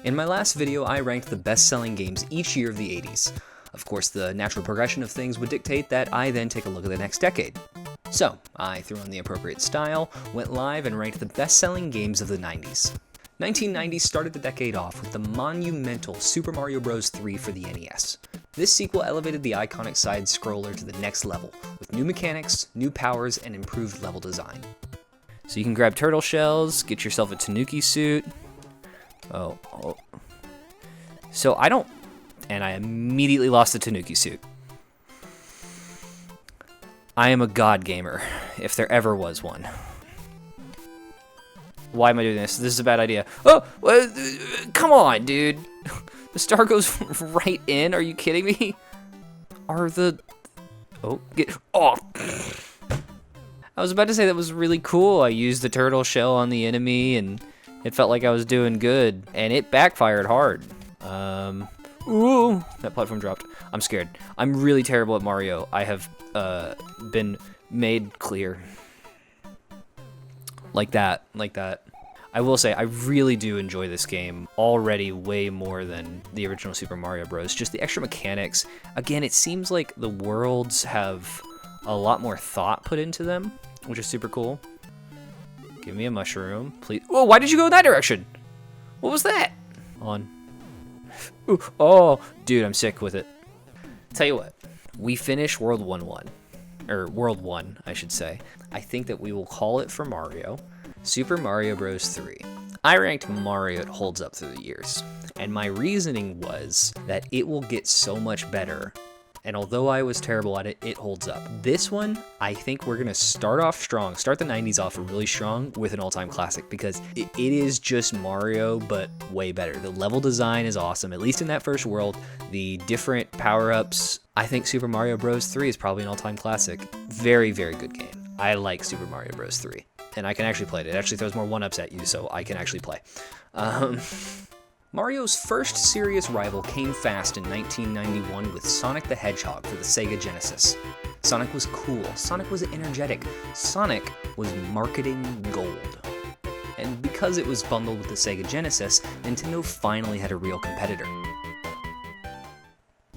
In my last video, I ranked the best-selling games each year of the 80s. Of course, the natural progression of things would dictate that I then take a look at the next decade. So, I threw on the appropriate style, went live, and ranked the best-selling games of the 90s. 1990 started the decade off with the monumental Super Mario Bros. 3 for the NES. This sequel elevated the iconic side-scroller to the next level, with new mechanics, new powers, and improved level design. So you can grab turtle shells, get yourself a Tanuki suit. Oh. So I don't... And I immediately lost the Tanuki suit. I am a god gamer, if there ever was one. Why am I doing this? This is a bad idea. Oh! Come on, dude! The star goes right in? Are you kidding me? Oh, get off! I was about to say that was really cool. I used the turtle shell on the enemy, and it felt like I was doing good. And it backfired hard. Ooh! That platform dropped. I'm scared. I'm really terrible at Mario. I have been made clear. Like that. I will say, I really do enjoy this game already way more than the original Super Mario Bros. Just the extra mechanics. Again, it seems like the worlds have a lot more thought put into them, which is super cool. Give me a mushroom, please. Oh, why did you go in that direction? What was that? On. Ooh, oh, dude, I'm sick with it. Tell you what, we finish World 1-1. Or World 1, I should say. I think that we will call it for Mario. Super Mario Bros. 3. I ranked Mario, it holds up through the years. And my reasoning was that it will get so much better. And although I was terrible at it, it holds up. This one, I think we're gonna start off strong, start the 90s off really strong with an all-time classic, because it is just Mario, but way better. The level design is awesome, at least in that first world. The different power-ups, I think Super Mario Bros. 3 is probably an all-time classic. Very, very good game. I like Super Mario Bros. 3. And I can actually play it. It actually throws more one-ups at you, so I can actually play. Mario's first serious rival came fast in 1991 with Sonic the Hedgehog for the Sega Genesis. Sonic was cool, Sonic was energetic, Sonic was marketing gold. And because it was bundled with the Sega Genesis, Nintendo finally had a real competitor.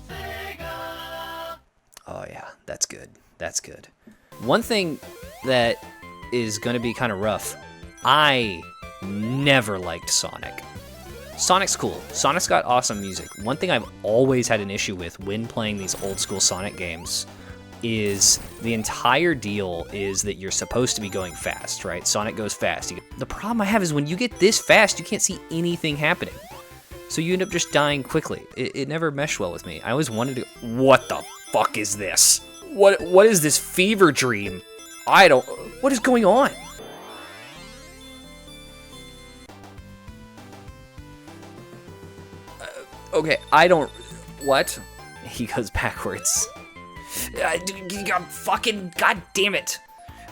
Sega! Oh yeah, that's good. That's good. One thing that is going to be kind of rough, I never liked Sonic. Sonic's cool. Sonic's got awesome music. One thing I've always had an issue with when playing these old school Sonic games is the entire deal is that you're supposed to be going fast, right? Sonic goes fast. The problem I have is when you get this fast, you can't see anything happening. So you end up just dying quickly. It never meshed well with me. I always wanted to... What the fuck is this? What is this fever dream? What is going on? Okay, what? He goes backwards. Fucking god damn it!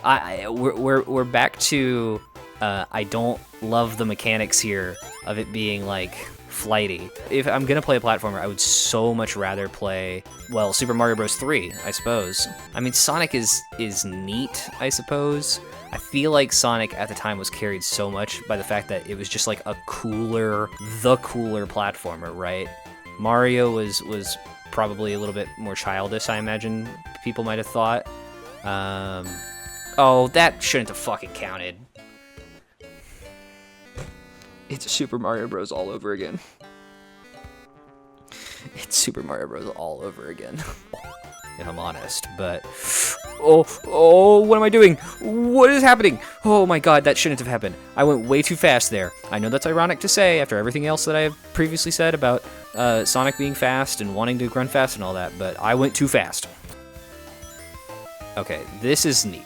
We're back to. I don't love the mechanics here of it being like flighty. If I'm gonna play a platformer, I would so much rather play, well, Super Mario Bros. 3, I suppose. I mean, Sonic is neat, I suppose. I feel like Sonic at the time was carried so much by the fact that it was just like the cooler platformer, right? Mario was probably a little bit more childish, I imagine people might have thought. Oh, that shouldn't have fucking counted. It's Super Mario Bros. All over again. It's Super Mario Bros. All over again. If I'm honest, but... Oh, what am I doing? What is happening? Oh my god, that shouldn't have happened. I went way too fast there. I know that's ironic to say after everything else that I have previously said about Sonic being fast and wanting to run fast and all that, but I went too fast. Okay, this is neat.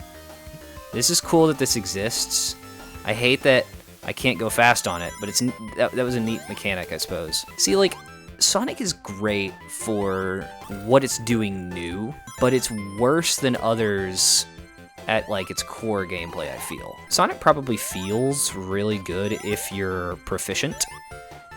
This is cool that this exists. I hate that I can't go fast on it, but that was a neat mechanic, I suppose. See, like, Sonic is great for what it's doing new, but it's worse than others at, like, its core gameplay, I feel. Sonic probably feels really good if you're proficient,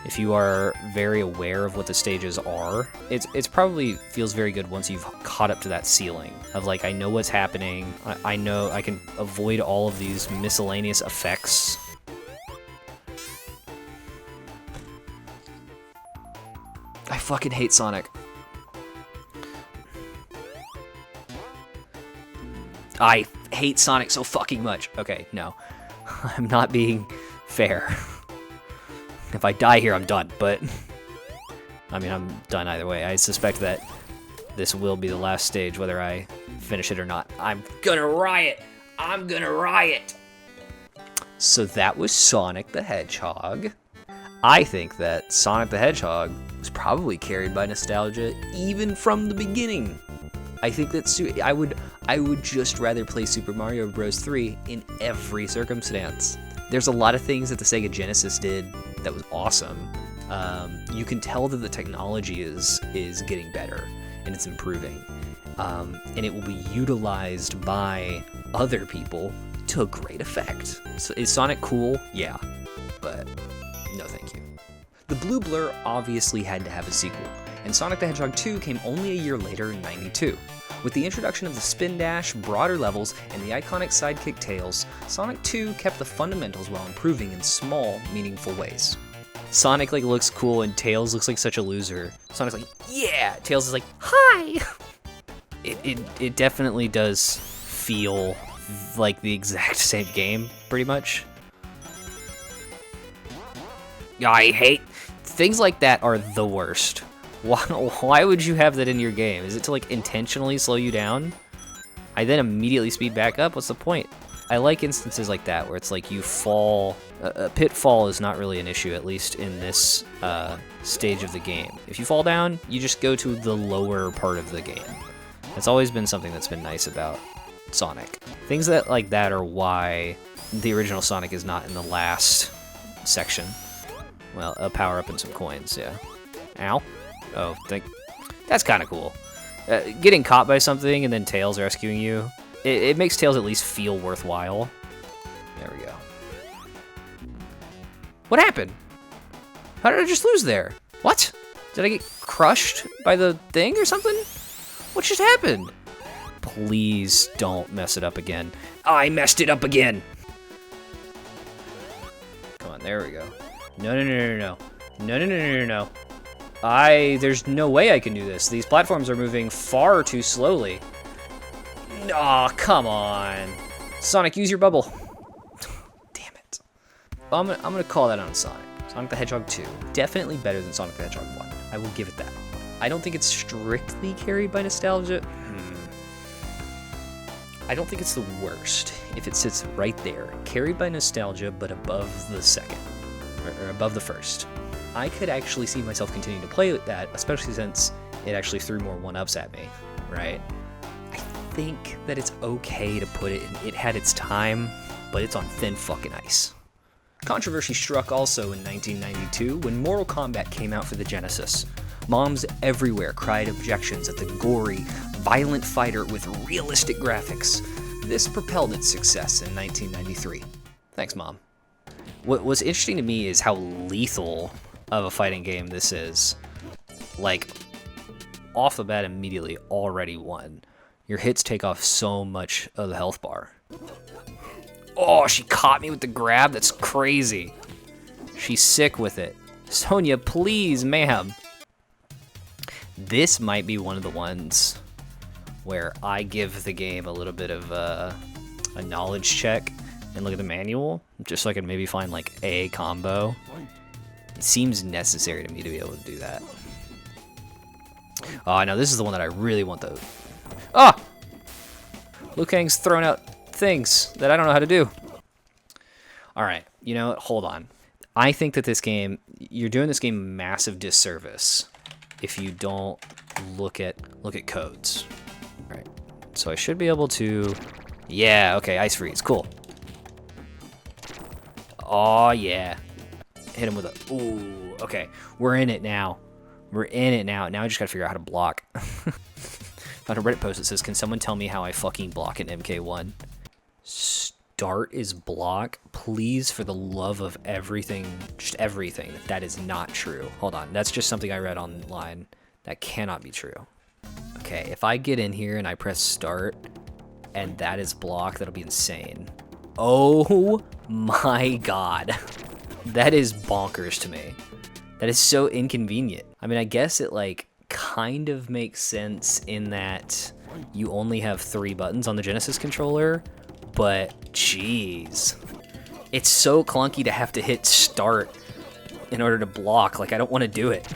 if you are very aware of what the stages are. It's probably feels very good once you've caught up to that ceiling of, like, I know what's happening, I know I can avoid all of these miscellaneous effects. I fucking hate Sonic. I hate Sonic so fucking much. Okay, no. I'm not being fair. If I die here, I'm done, but... I mean, I'm done either way. I suspect that this will be the last stage, whether I finish it or not. I'm gonna riot! I'm gonna riot! So that was Sonic the Hedgehog. I think that Sonic the Hedgehog was probably carried by nostalgia even from the beginning. I think that I would just rather play Super Mario Bros. 3 in every circumstance. There's a lot of things that the Sega Genesis did that was awesome. You can tell that the technology is getting better and it's improving, and it will be utilized by other people to a great effect. So is Sonic cool? Yeah, but no thank you. The Blue Blur obviously had to have a sequel, and Sonic the Hedgehog 2 came only a year later in '92. With the introduction of the spin dash, broader levels, and the iconic sidekick Tails, Sonic 2 kept the fundamentals while improving in small, meaningful ways. Sonic looks cool and Tails looks like such a loser. Sonic's like, yeah! Tails is like, hi! It definitely does feel like the exact same game, pretty much. I hate... Things like that are the worst. Why would you have that in your game? Is it to intentionally slow you down? I then immediately speed back up? What's the point? I like instances like that where it's you fall. A pitfall is not really an issue, at least in this stage of the game. If you fall down, you just go to the lower part of the game. That's always been something that's been nice about Sonic. Things that like that are why the original Sonic is not in the last section. Well, a power up and some coins, yeah. Ow. Oh, that's kind of cool. Getting caught by something and then Tails rescuing you, it makes Tails at least feel worthwhile. There we go. What happened? How did I just lose there? What? Did I get crushed by the thing or something? What just happened? Please don't mess it up again. I messed it up again! Come on, there we go. No. No. There's no way I can do this. These platforms are moving far too slowly. Aw, come on. Sonic, use your bubble. Damn it. I'm gonna call that on Sonic. Sonic the Hedgehog 2. Definitely better than Sonic the Hedgehog 1. I will give it that. I don't think it's strictly carried by nostalgia. I don't think it's the worst if it sits right there. Carried by nostalgia, but above the second. Or above the first. I could actually see myself continuing to play with that, especially since it actually threw more one-ups at me, right? I think that it's okay to put it in. It had its time, but it's on thin fucking ice. Controversy struck also in 1992 when Mortal Kombat came out for the Genesis. Moms everywhere cried objections at the gory, violent fighter with realistic graphics. This propelled its success in 1993. Thanks, Mom. What's interesting to me is how lethal of a fighting game this is. Off the bat immediately, already won. Your hits take off so much of the health bar. Oh, she caught me with the grab? That's crazy. She's sick with it. Sonya, please, ma'am. This might be one of the ones where I give the game a little bit of a knowledge check and look at the manual, just so I can maybe find a combo. It seems necessary to me to be able to do that. Oh, no, this is the one that I really want though. Ah! Liu Kang's throwing out things that I don't know how to do. Alright, you know what? Hold on. I think that this game, you're doing this game a massive disservice if you don't look at codes. Alright, so I should be able to... Yeah, okay, Ice Freeze, cool. Oh, yeah. Hit him with a... Ooh, okay. We're in it now. We're in it now. Now I just gotta figure out how to block. Found a Reddit post that says, can someone tell me how I fucking block in MK1? Start is block? Please, for the love of everything, just everything. That is not true. Hold on. That's just something I read online. That cannot be true. Okay, if I get in here and I press start, and that is block, that'll be insane. Oh my god. That is bonkers to me. That is so inconvenient. I mean, I guess it like kind of makes sense in that you only have 3 buttons on the Genesis controller, but jeez. It's so clunky to have to hit start in order to block. Like, I don't want to do it.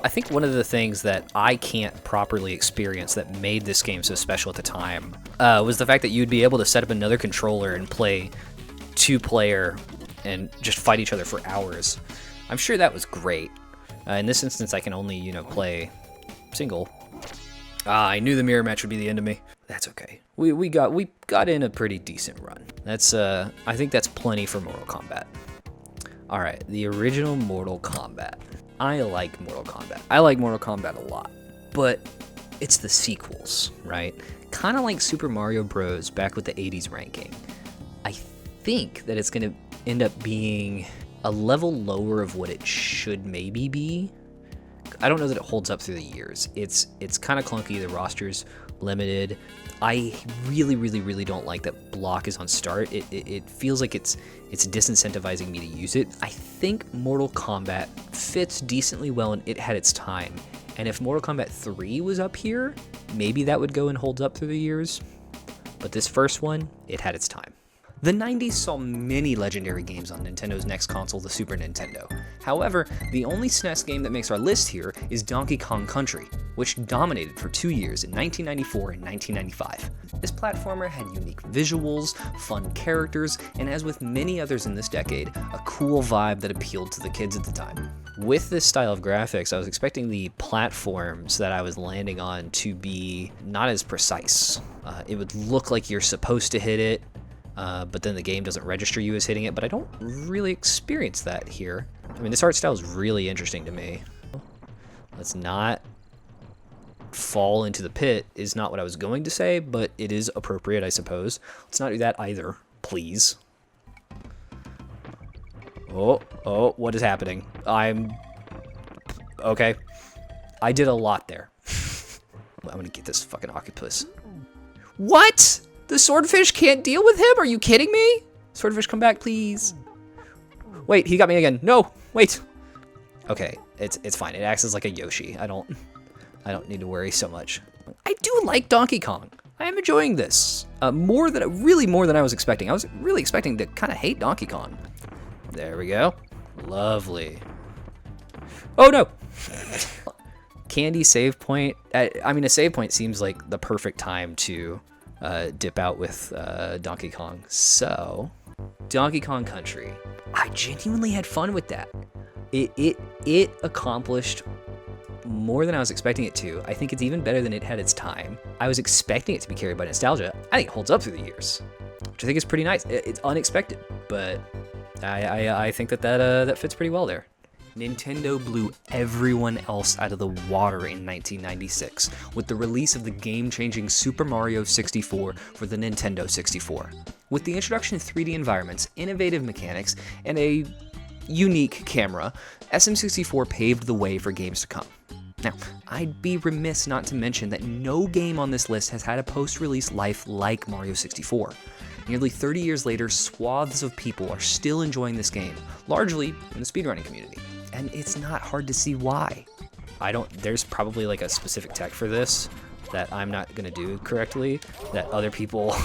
I think one of the things that I can't properly experience that made this game so special at the time was the fact that you'd be able to set up another controller and play 2-player and just fight each other for hours. I'm sure that was great. In this instance, I can only, play single. I knew the mirror match would be the end of me. That's okay. We got in a pretty decent run. That's I think that's plenty for Mortal Kombat. All right, the original Mortal Kombat. I like Mortal Kombat. I like Mortal Kombat a lot, but it's the sequels, right? Kind of like Super Mario Bros. Back with the 80s ranking. I think that it's gonna end up being a level lower of what it should maybe be. I don't know that it holds up through the years. It's kind of clunky. The roster's limited. I really don't like that block is on start. It feels like it's disincentivizing me to use it. I think Mortal Kombat fits decently well and it had its time. And if Mortal Kombat 3 was up here, maybe that would go and hold up through the years. But this first one, it had its time. The 90s saw many legendary games on Nintendo's next console, the Super Nintendo. However, the only SNES game that makes our list here is Donkey Kong Country, which dominated for 2 years in 1994 and 1995. This platformer had unique visuals, fun characters, and as with many others in this decade, a cool vibe that appealed to the kids at the time. With this style of graphics, I was expecting the platforms that I was landing on to be not as precise. It would look like you're supposed to hit it, but then the game doesn't register you as hitting it, but I don't really experience that here. I mean, this art style is really interesting to me. Let's not fall into the pit is not what I was going to say, but it is appropriate, I suppose. Let's not do that either, please. Oh, what is happening? Okay. I did a lot there. I'm gonna get this fucking octopus. What? The swordfish can't deal with him? Are you kidding me? Swordfish, come back, please. Wait, he got me again. No, wait. Okay, it's fine. It acts as like a Yoshi. I don't need to worry so much. I do like Donkey Kong. I am enjoying this. More than I was expecting. I was really expecting to kind of hate Donkey Kong. There we go. Lovely. Oh no. Candy save point. I mean, a save point seems like the perfect time to dip out with Donkey Kong. So, Donkey Kong Country. I genuinely had fun with that. It accomplished more than I was expecting it to. I think it's even better than it had its time. I was expecting it to be carried by nostalgia. I think it holds up through the years, which I think is pretty nice. It's unexpected, but I think that fits pretty well there. Nintendo blew everyone else out of the water in 1996 with the release of the game-changing Super Mario 64 for the Nintendo 64. With the introduction of 3D environments, innovative mechanics, and a unique camera, SM64 paved the way for games to come. Now, I'd be remiss not to mention that no game on this list has had a post-release life like Mario 64. Nearly 30 years later, swaths of people are still enjoying this game, largely in the speedrunning community. And it's not hard to see why. There's probably like a specific tech for this that I'm not gonna do correctly, that other people,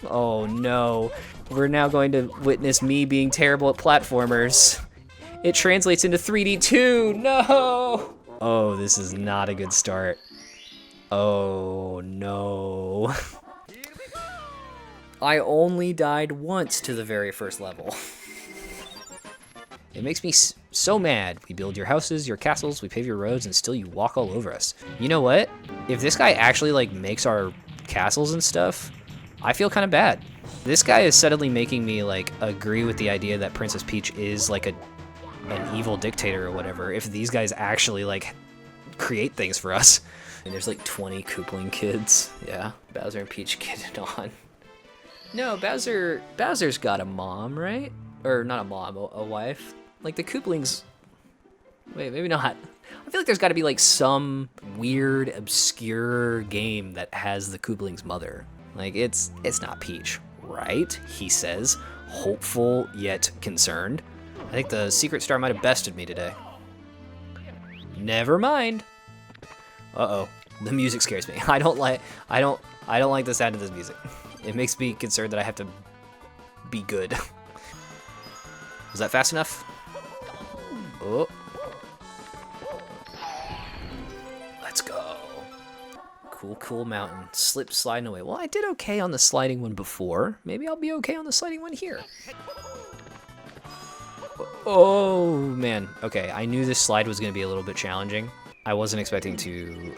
oh no, we're now going to witness me being terrible at platformers. It translates into 3D too, no! Oh, this is not a good start. Oh no. I only died once to the very first level. It makes me so mad. We build your houses, your castles, we pave your roads, and still you walk all over us. You know what? If this guy actually like makes our castles and stuff, I feel kind of bad. This guy is suddenly making me like agree with the idea that Princess Peach is like an evil dictator or whatever. If these guys actually like create things for us. And there's like 20 Koopling kids. Yeah, Bowser and Peach getting on. No, Bowser's got a mom, right? Or not a mom, a wife. Like the Kooplings, wait, maybe not. I feel like there's got to be like some weird, obscure game that has the Koopling's mother. Like it's not Peach, right? He says, hopeful yet concerned. I think the Secret Star might have bested me today. Never mind. Uh-oh. The music scares me. I don't like the sound of this music. It makes me concerned that I have to be good. Was that fast enough? Oh. Let's go. Cool mountain. Slip sliding away. Well, I did okay on the sliding one before. Maybe I'll be okay on the sliding one here. Oh, man. Okay, I knew this slide was going to be a little bit challenging. I wasn't expecting to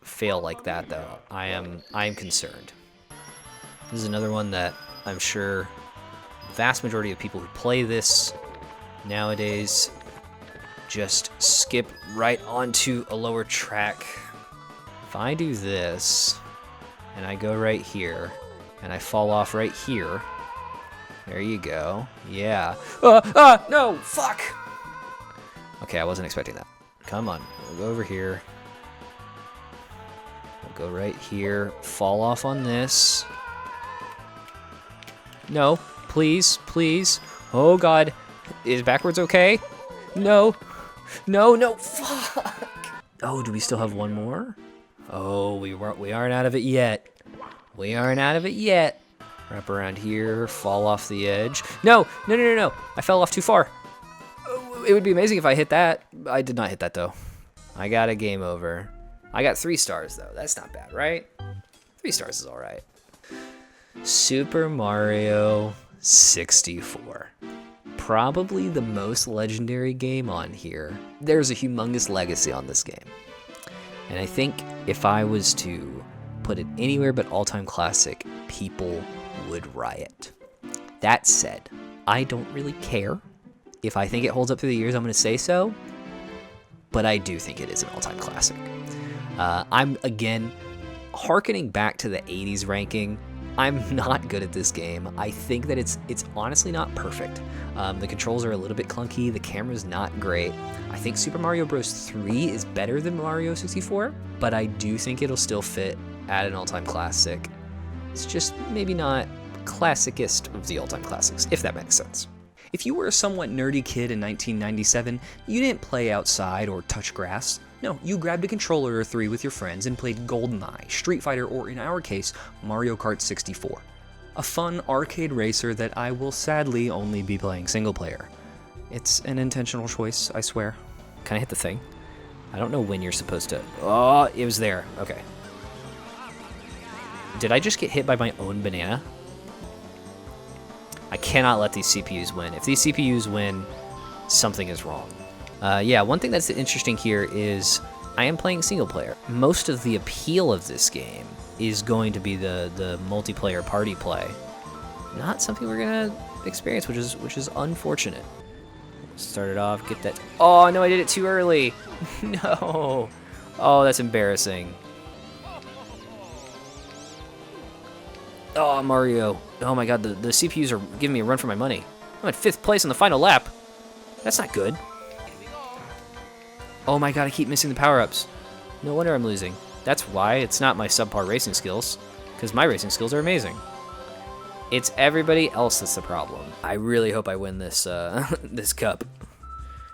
fail like that, though. I am concerned. This is another one that I'm sure the vast majority of people who play this nowadays just skip right onto a lower track. If I do this, and I go right here, and I fall off right here, there you go. Yeah. No, fuck! Okay, I wasn't expecting that. Come on, we'll go over here. We'll go right here, fall off on this. No, please, please. Oh God, is backwards okay? No, fuck! Oh, do we still have one more? Oh, we aren't out of it yet. We aren't out of it yet. Wrap around here, fall off the edge. No, I fell off too far. It would be amazing if I hit that. I did not hit that though. I got a game over. I got 3 stars though. That's not bad, right? 3 stars is all right. Super Mario 64. Probably the most legendary game on here. There's a humongous legacy on this game. And I think if I was to put it anywhere but all-time classic, people would riot. That said, I don't really care. If I think it holds up through the years, I'm going to say so. But I do think it is an all-time classic. I'm, again, hearkening back to the 80s ranking. I'm not good at this game. I think that it's honestly not perfect. The controls are a little bit clunky. The camera's not great. I think Super Mario Bros. 3 is better than Mario 64, but I do think it'll still fit at an all-time classic. It's just maybe not classicest of the all-time classics, if that makes sense. If you were a somewhat nerdy kid in 1997, you didn't play outside or touch grass. No, you grabbed a controller or 3 with your friends and played GoldenEye, Street Fighter, or in our case, Mario Kart 64. A fun arcade racer that I will sadly only be playing single player. It's an intentional choice, I swear. Can I hit the thing? I don't know when you're supposed to... Oh, it was there. Okay. Did I just get hit by my own banana? I cannot let these CPUs win. If these CPUs win, something is wrong. Yeah, one thing that's interesting here is I am playing single player. Most of the appeal of this game is going to be the multiplayer party play. Not something we're gonna experience, which is unfortunate. Start it off, get that. Oh no, I did it too early. No. Oh, that's embarrassing. Oh, Mario. Oh my God, the CPUs are giving me a run for my money. I'm at 5th place on the final lap. That's not good. Oh my God, I keep missing the power-ups. No wonder I'm losing. That's why it's not my subpar racing skills, because my racing skills are amazing. It's everybody else that's the problem. I really hope I win this this cup.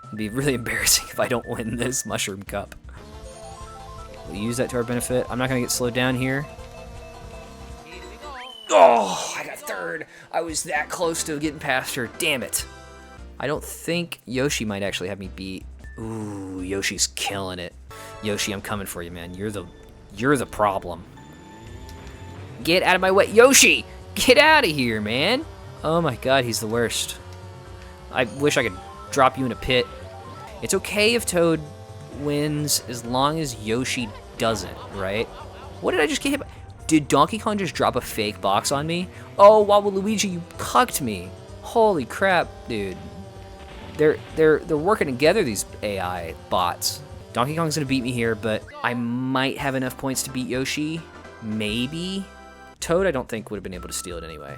It'd be really embarrassing if I don't win this mushroom cup. We'll use that to our benefit. I'm not gonna get slowed down here. Oh, I got 3rd. I was that close to getting past her. Damn it. I don't think Yoshi might actually have me beat. Ooh, Yoshi's killing it. Yoshi, I'm coming for you, man. You're the problem. Get out of my way. Yoshi! Get out of here, man. Oh my God, he's the worst. I wish I could drop you in a pit. It's okay if Toad wins as long as Yoshi doesn't, right? What did I just get hit by? Did Donkey Kong just drop a fake box on me? Oh, Waluigi, you cucked me. Holy crap, dude. They're working together, these AI bots. Donkey Kong's gonna beat me here, but I might have enough points to beat Yoshi. Maybe. Toad, I don't think would have been able to steal it anyway.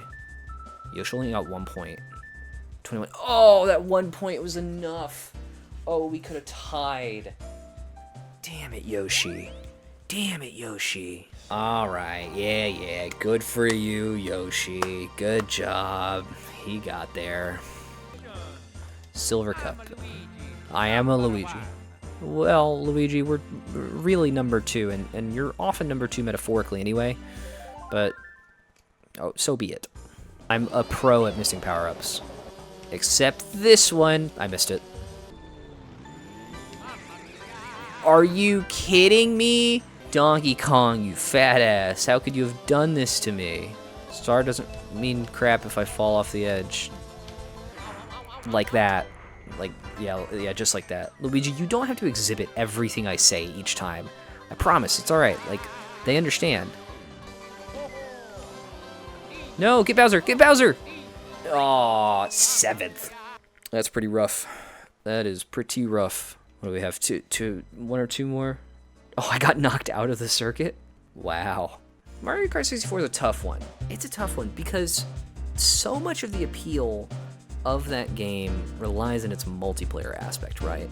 Yoshi only got 1 point. 21. Oh, that 1 point was enough. Oh, we could have tied. Damn it, Yoshi. Damn it, Yoshi. All right, yeah. Good for you, Yoshi. Good job. He got there. Silver Cup. I am a Luigi. Well, Luigi, we're really number 2, and you're often number 2 metaphorically anyway, but oh, so be it. I'm a pro at missing power-ups. Except this one. I missed it. Are you kidding me? Donkey Kong, you fat ass. How could you have done this to me? Star doesn't mean crap if I fall off the edge. Like that. Like, yeah, just like that. Luigi, you don't have to exhibit everything I say each time. I promise, it's alright. Like, they understand. No, get Bowser! Get Bowser! Aw, 7th. That's pretty rough. That is pretty rough. What do we have? One or two more? Oh, I got knocked out of the circuit? Wow. Mario Kart 64 is a tough one. It's a tough one because so much of the appeal of that game relies on its multiplayer aspect, right?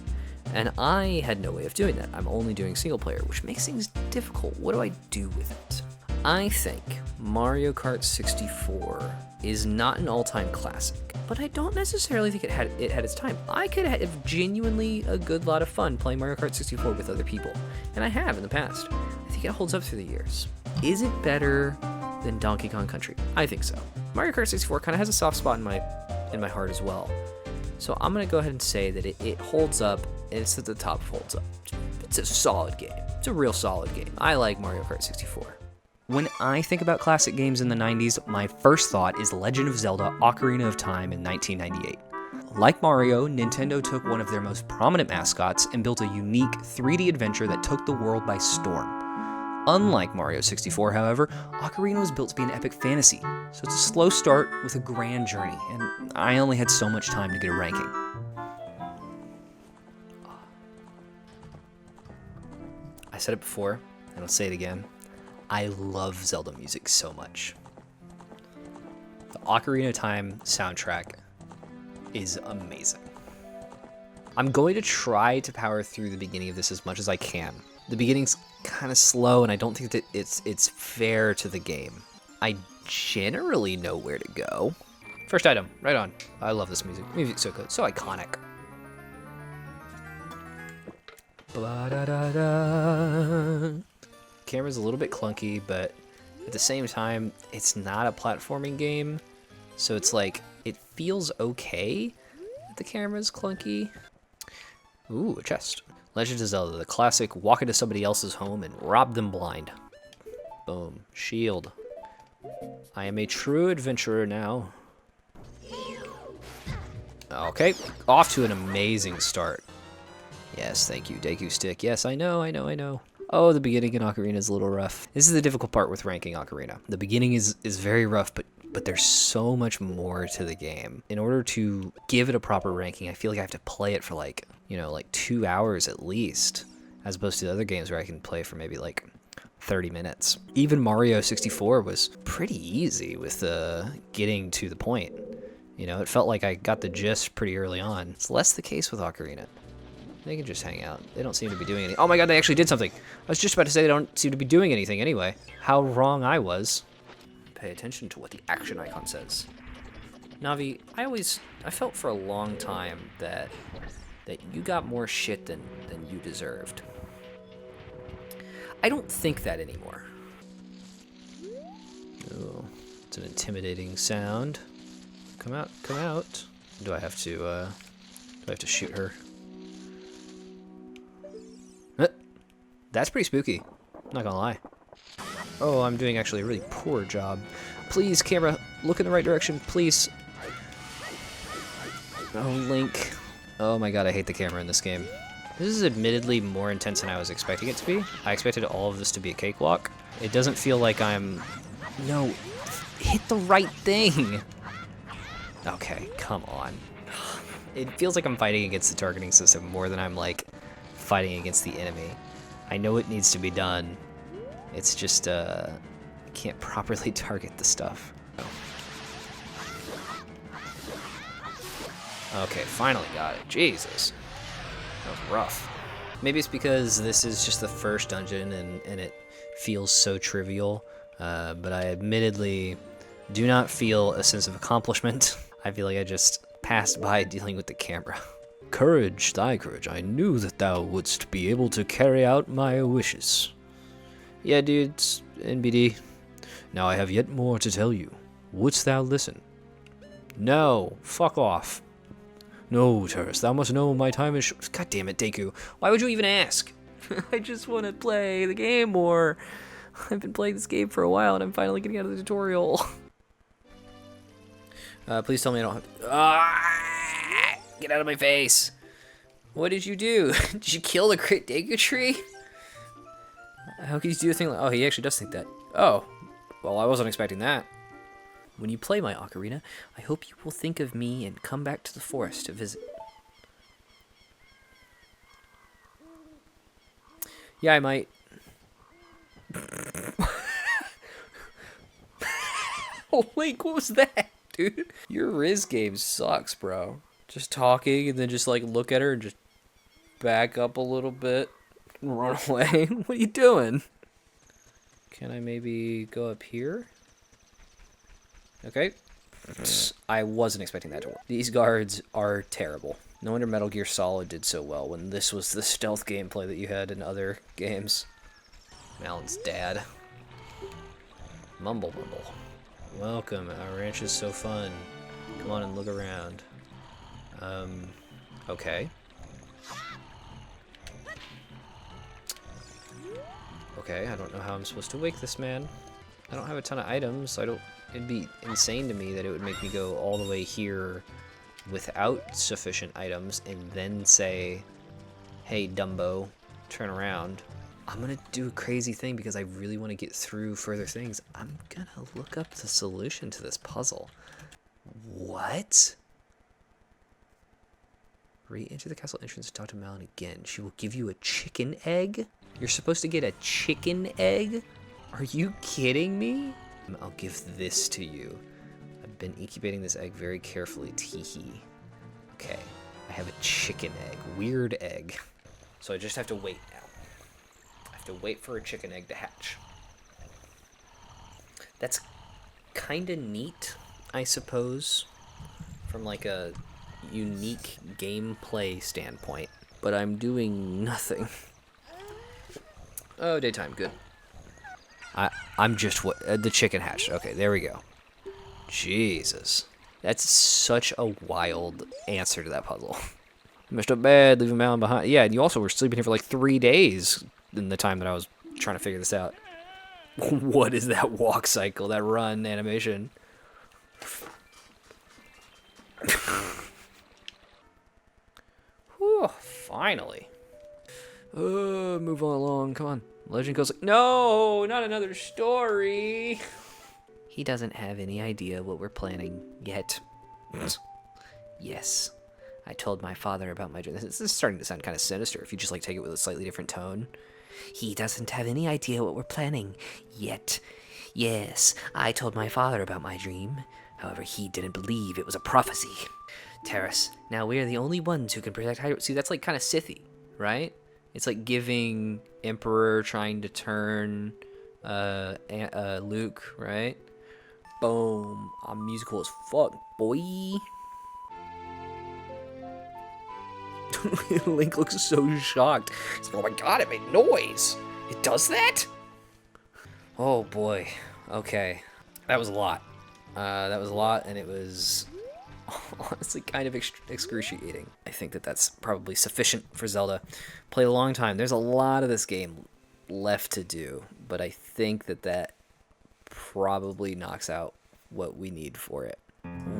And I had no way of doing that. I'm only doing single player, which makes things difficult. What do I do with it? I think Mario Kart 64 is not an all-time classic, but I don't necessarily think it had its time. I could have genuinely a good lot of fun playing Mario Kart 64 with other people, and I have in the past. I think it holds up through the years. Is it better than Donkey Kong Country? I think so. Mario Kart 64 kind of has a soft spot in my heart as well. So I'm gonna go ahead and say that it holds up, and it's at the top of holds up. It's a solid game. It's a real solid game. I like Mario Kart 64. When I think about classic games in the 90s, my first thought is Legend of Zelda: Ocarina of Time in 1998. Like Mario, Nintendo took one of their most prominent mascots and built a unique 3D adventure that took the world by storm. Unlike Mario 64, however, Ocarina was built to be an epic fantasy, so it's a slow start with a grand journey, and I only had so much time to get a ranking. I said it before, and I'll say it again. I love Zelda music so much. The Ocarina of Time soundtrack is amazing. I'm going to try to power through the beginning of this as much as I can. The beginning's kind of slow, and I don't think that it's fair to the game. I generally know where to go. First item, right on. I love this music. Music's so good, so iconic. Ba-da-da-da. Camera's a little bit clunky, but at the same time, it's not a platforming game, so it's like, it feels okay that the camera's clunky. Ooh, a chest. Legend of Zelda, the classic, walk into somebody else's home and rob them blind. Boom. Shield. I am a true adventurer now. Okay, off to an amazing start. Yes, thank you, Deku Stick. Yes, I know. Oh, the beginning in Ocarina is a little rough. This is the difficult part with ranking Ocarina. The beginning is very rough, but there's so much more to the game. In order to give it a proper ranking, I feel like I have to play it for like 2 hours at least, as opposed to the other games where I can play for maybe like 30 minutes. Even Mario 64 was pretty easy with getting to the point. You know, it felt like I got the gist pretty early on. It's less the case with Ocarina. They can just hang out. They don't seem to be doing anything. Oh my god, they actually did something. I was just about to say they don't seem to be doing anything anyway. How wrong I was. Pay attention to what the action icon says. Navi, I felt for a long time that you got more shit than you deserved. I don't think that anymore. Oh, it's an intimidating sound. Come out, come out. Do I have to shoot her? That's pretty spooky, not gonna lie. Oh, I'm doing actually a really poor job. Please, camera, look in the right direction, please. Oh, Link. Oh my god, I hate the camera in this game. This is admittedly more intense than I was expecting it to be. I expected all of this to be a cakewalk. It doesn't feel like I'm... No, hit the right thing! Okay, come on. It feels like I'm fighting against the targeting system more than I'm, like, fighting against the enemy. I know it needs to be done. It's just, I can't properly target the stuff. Okay, finally got it. Jesus. That was rough. Maybe it's because this is just the first dungeon and it feels so trivial, but I admittedly do not feel a sense of accomplishment. I feel like I just passed by dealing with the camera. Courage, thy courage. I knew that thou wouldst be able to carry out my wishes. Yeah, dudes, NBD. Now I have yet more to tell you. Wouldst thou listen? No, fuck off. No, Terrace, thou must know my time is short. God damn it, Deku. Why would you even ask? I just want to play the game more. I've been playing this game for a while and I'm finally getting out of the tutorial. Please tell me I don't have to... Ah! Get out of my face. What did you do? Did you kill the Great Deku Tree? How can you do a thing like... Oh, he actually does think that. Oh, well, I wasn't expecting that. When you play my ocarina, I hope you will think of me and come back to the forest to visit. Yeah, I might. Link, what was that, dude? Your Riz game sucks, bro. Just talking and then just like look at her and just back up a little bit and run away. What are you doing? Can I maybe go up here? Okay. I wasn't expecting that to work. These guards are terrible. No wonder Metal Gear Solid did so well when this was the stealth gameplay that you had in other games. Alan's dad. Mumble Mumble. Welcome, our ranch is so fun. Come on and look around. Okay. Okay, I don't know how I'm supposed to wake this man. I don't have a ton of items. It'd be insane to me that it would make me go all the way here without sufficient items and then say, hey, Dumbo, turn around. I'm gonna do a crazy thing because I really want to get through further things. I'm gonna look up the solution to this puzzle. What? Re-enter the castle entrance and talk to Malon again. She will give you a chicken egg? You're supposed to get a chicken egg? Are you kidding me? I'll give this to you. I've been incubating this egg very carefully. Teehee. Okay, I have a chicken egg. Weird egg. So I just have to wait now. I have to wait for a chicken egg to hatch. That's kind of neat, I suppose, from like a unique gameplay standpoint. But I'm doing nothing. Oh, daytime, good. I'm just what the chicken hatched. Okay, there we go. Jesus, that's such a wild answer to that puzzle. Messed up bad, leaving Malon behind. Yeah, and you also were sleeping here for like 3 days in the time that I was trying to figure this out. What is that walk cycle? That run animation? Whew, finally. Move on along. Come on. Legend goes like, no, not another story. He doesn't have any idea what we're planning yet. Yes. I told my father about my dream. This is starting to sound kind of sinister if you just like take it with a slightly different tone. He doesn't have any idea what we're planning yet. Yes, I told my father about my dream. However, he didn't believe it was a prophecy. Terrace, now we are the only ones who can protect Hyrule. See, that's like kind of Sithy, right? It's like giving Emperor trying to turn Luke, right? Boom. I'm musical as fuck, boy. Link looks so shocked. He's like, oh my god, it made noise. It does that? Oh boy. Okay. That was a lot. That was a lot, and it was honestly kind of excruciating. I think that that's probably sufficient for Zelda. Played a long time. There's a lot of this game left to do, but I think that that probably knocks out what we need for it.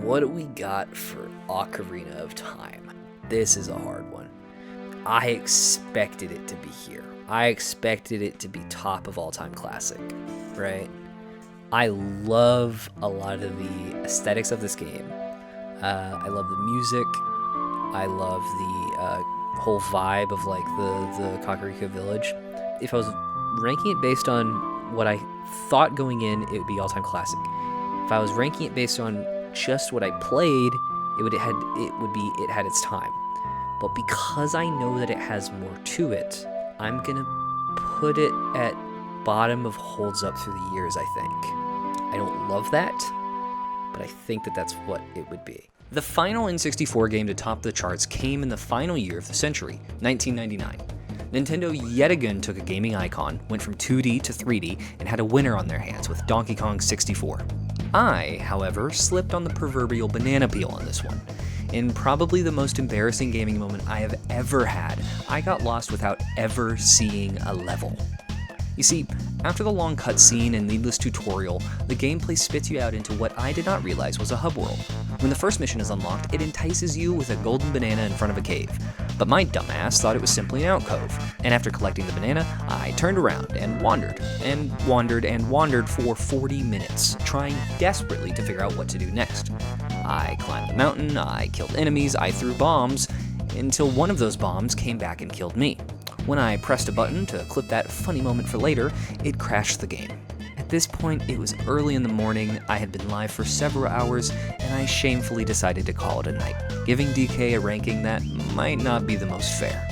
What do we got for Ocarina of Time? This is a hard one. I expected it to be here. I expected it to be top of all-time classic, right? I love a lot of the aesthetics of this game. I love the music. I love the whole vibe of like the Kakariko Village. If I was ranking it based on what I thought going in, it would be all-time classic. If I was ranking it based on just what I played, it had its time. But because I know that it has more to it, I'm gonna put it at bottom of holds up through the years, I think. I don't love that, but I think that that's what it would be. The final N64 game to top the charts came in the final year of the century, 1999. Nintendo yet again took a gaming icon, went from 2D to 3D, and had a winner on their hands with Donkey Kong 64. I, however, slipped on the proverbial banana peel on this one. In probably the most embarrassing gaming moment I have ever had, I got lost without ever seeing a level. You see, after the long cutscene and needless tutorial, the gameplay spits you out into what I did not realize was a hub world. When the first mission is unlocked, it entices you with a golden banana in front of a cave. But my dumbass thought it was simply an alcove, and after collecting the banana, I turned around and wandered, and wandered, and wandered for 40 minutes, trying desperately to figure out what to do next. I climbed the mountain, I killed enemies, I threw bombs, until one of those bombs came back and killed me. When I pressed a button to clip that funny moment for later, it crashed the game. At this point, it was early in the morning, I had been live for several hours, and I shamefully decided to call it a night, giving DK a ranking that might not be the most fair.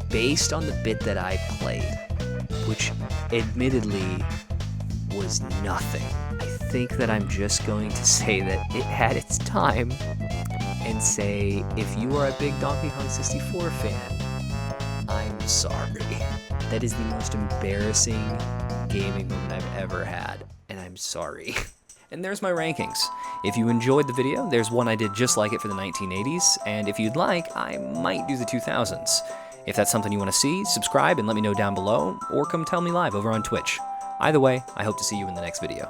Based on the bit that I played, which admittedly was nothing, I think that I'm just going to say that it had its time, and say, if you are a big Donkey Kong 64 fan, I'm sorry. That is the most embarrassing gaming moment I've ever had, and I'm sorry. And there's my rankings. If you enjoyed the video, there's one I did just like it for the 1980s, and if you'd like, I might do the 2000s. If that's something you want to see, subscribe and let me know down below, or come tell me live over on Twitch. Either way, I hope to see you in the next video.